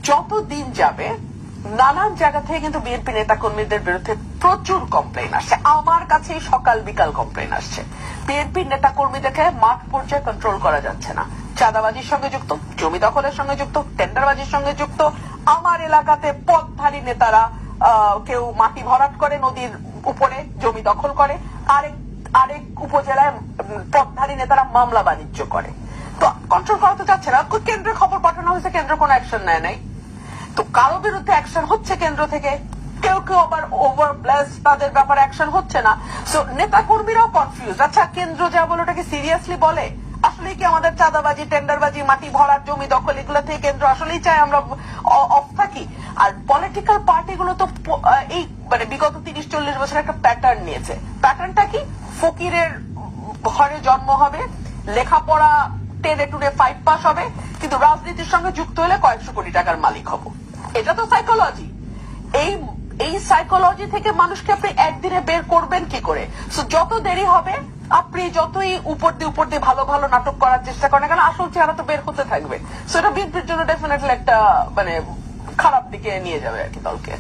যত দিন যাবে নানান জায়গা থেকে কিন্তু বিএনপি নেতা কর্মীদের বিরুদ্ধে প্রচুর কমপ্লেন আসছে। আমার কাছে সকাল বিকাল কমপ্লেন আসছে। বিএনপি নেতা কর্মীদেরকে মাঠ পর্যায়ে কন্ট্রোল করা যাচ্ছে না। চাঁদাবাজির সঙ্গে যুক্ত, জমি দখলের সঙ্গে যুক্ত, টেন্ডারবাজির সঙ্গে যুক্ত। আমার এলাকাতে পথধারী নেতারা কেউ মাটি ভরাট করে নদীর উপরে জমি দখল করে, আরেক উপজেলায় পথধারী নেতারা মামলা বাণিজ্য করে। তো কন্ট্রোল করা তো যাচ্ছে না। কেন্দ্রে খবর পাঠানো হয়েছে, কেন্দ্র কোনো অ্যাকশন নেয় নাই। তো কারো বিরুদ্ধে অ্যাকশন হচ্ছে কেন্দ্র থেকে, কেউ কেউ আবার ওভার ব্লেস, তাদের ব্যাপারে অ্যাকশন হচ্ছে না। সো নেতা কর্মীরাও কনফিউজ। আচ্ছা, কেন্দ্র যা বলে ওটাকে সিরিয়াসলি বলে? আসলে কি আমাদের চাঁদাবাজি, টেন্ডারবাজি, মাটি ভরাট, জমি দখল এগুলো থেকে কেন্দ্র আসলেই চায় আমরা অফ থাকি? আর পলিটিক্যাল পার্টিগুলো তো এই মানে বিগত 30-40 বছর একটা প্যাটার্ন নিয়েছে। প্যাটার্নটা কি? ফকিরের ঘরে জন্ম হবে, লেখাপড়া টেনে টুনে 5 পাস হবে, কিন্তু রাজনীতির সঙ্গে যুক্ত হলে কয়েকশো কোটি টাকার মালিক হব। এটা তো সাইকোলজি। এই সাইকোলজি থেকে মানুষকে আপনি একদিনে বের করবেন কি করে? যত দেরি হবে, আপনি যতই উপর দিয়ে ভালো ভালো নাটক করার চেষ্টা করেন কেন, আসল চেহারা তো বের হতে থাকবে। সো এটা বিএনপির জন্য ডেফিনেটলি একটা মানে খারাপ দিকে নিয়ে যাবে আর কি দলকে।